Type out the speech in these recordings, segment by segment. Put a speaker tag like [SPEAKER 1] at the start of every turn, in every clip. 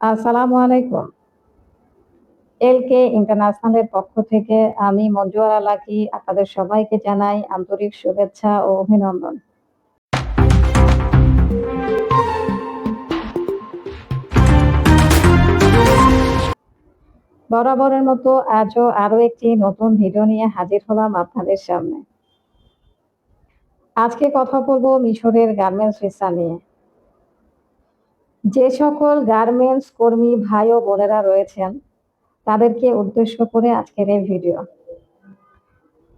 [SPEAKER 1] আসসালামু আলাইকুম। এলকে ইন্টারন্যাশনালের পক্ষ থেকে আমি মঞ্জু আরা লাকী আপনাদের সবাইকে জানাই আন্তরিক শুভেচ্ছা ও অভিনন্দন। বরাবরের মতো আজও আরো একটি নতুন ভিডিও নিয়ে হাজির হলাম আপনাদের সামনে। আজকে কথা বলবো মিশরের গার্মেন্টস ভিসা নিয়ে। যে সকল গার্মেন্টস কর্মী ভাই ও বোনেরা রয়েছেন তাদেরকে উদ্দেশ্য করে আজকের এই ভিডিও।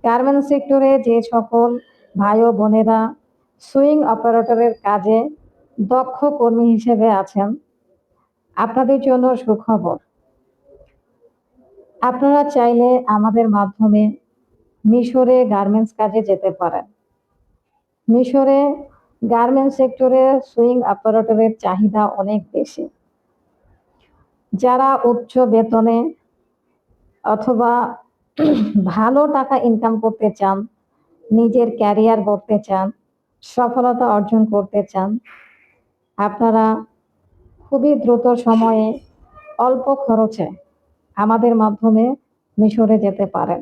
[SPEAKER 1] গার্মেন্টস সেক্টরে যে সকল ভাই ও বোনেরা সুইং অপারেটরের কাজে দক্ষ কর্মী হিসেবে আছেন, আপনাদের জন্য সুখবর। আপনারা চাইলে আমাদের মাধ্যমে মিশরে গার্মেন্টস কাজে যেতে পারেন। মিশরে গার্মেন্টস সেক্টরে সুইং অপারেটরের চাহিদা অনেক বেশি। যারা উচ্চ বেতনে অথবা ভালো টাকা ইনকাম করতে চান, নিজের ক্যারিয়ার গড়তে চান, সফলতা অর্জন করতে চান, আপনারা খুবই দ্রুত সময়ে অল্প খরচে আমাদের মাধ্যমে মিশরে যেতে পারেন।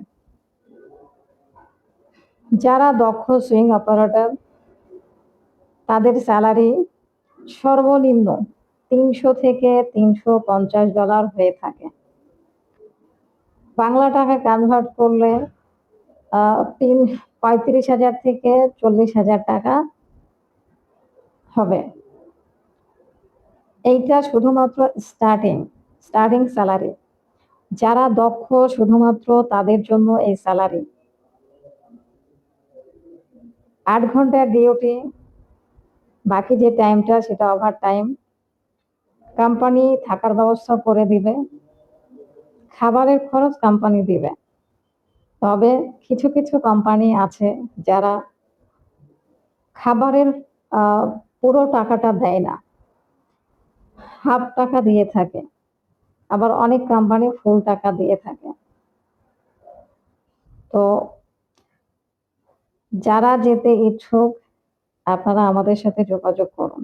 [SPEAKER 1] যারা দক্ষ সুইং অপারেটর তাদের স্যালারি সর্বনিম্ন 300 থেকে $350 হয়ে থাকে। বাংলা টাকা কনভার্ট করলে 35,000 থেকে 40,000 টাকা হবে। এইটা শুধুমাত্র স্টার্টিং স্যালারি। যারা দক্ষ শুধুমাত্র তাদের জন্য এই স্যালারি। 8 ঘন্টার ডিউটি, বাকি যে টাইমটা সেটা ওভার টাইম। কোম্পানি থাকার ব্যবস্থা করে দিবে, খাবারের খরচ কোম্পানি দিবে। তবে কিছু কিছু কোম্পানি আছে যারা খাবারের পুরো টাকাটা দেয় না, হাফ টাকা দিয়ে থাকে। আবার অনেক কোম্পানি ফুল টাকা দিয়ে থাকে। তো যারা যেতে ইচ্ছুক আপনারা আমাদের সাথে যোগাযোগ করুন।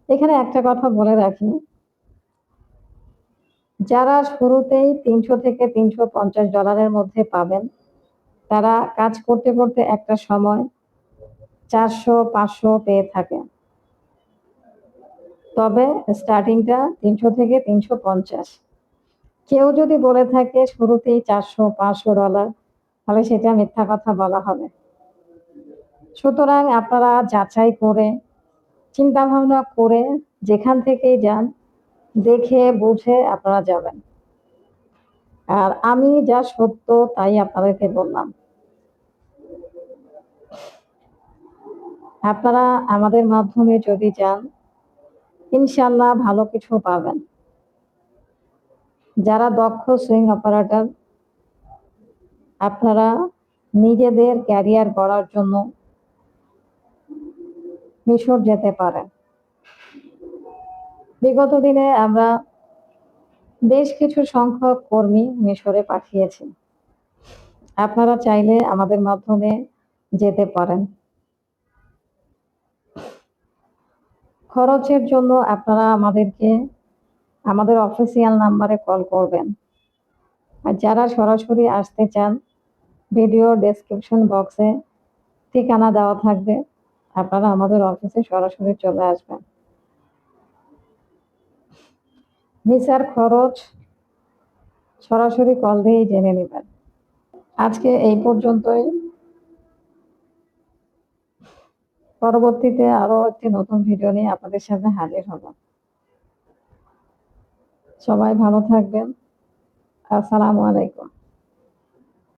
[SPEAKER 1] এখানে একটা কথা বলে রাখি, যারা শুরুতেই 300 থেকে $350 মধ্যে পাবেন, তারা কাজ করতে করতে একটা সময় 400-500 পেয়ে থাকে। তবে স্টার্টিংটা 300 থেকে 350। কেউ যদি বলে থাকে শুরুতেই $400-500, তাহলে সেটা মিথ্যা কথা বলা হবে। সুতরাং আপনারা যাচাই করে, চিন্তা ভাবনা করে যেখান থেকেই যান, দেখে বুঝে আপনারা যাবেন। আর আমি যা সত্য তাই আপনাদেরকে বললাম। আপনারা আমাদের মাধ্যমে যদি যান, ইনশাল্লাহ ভালো কিছু পাবেন। যারা দক্ষ সুইং অপারেটর, আপনারা নিজেদের ক্যারিয়ার গড়ার জন্য মিশর যেতে পারেন। বিগত দিনে আমরা বেশ কিছু সংখ্যক কর্মী মিশরে পাঠিয়েছি। আপনারা চাইলে আমাদের মাধ্যমে যেতে পারেন। খরচের জন্য আপনারা আমাদের অফিসিয়াল নাম্বারে কল করবেন। আর যারা সরাসরি আসতে চান, ভিডিও ডেসক্রিপশন বক্সে ঠিকানা দেওয়া থাকবে, আপনারা আমাদের অফিসে সরাসরি চলে আসবেন। ভিসার খরচ সরাসরি কল দিয়েই জেনে নেবেন। আজকে এই পর্যন্তই। পরবর্তীতে আরো একটি নতুন ভিডিও নিয়ে আপনাদের সামনে হাজির হব। সবাই ভালো থাকবেন। আসসালামু আলাইকুম।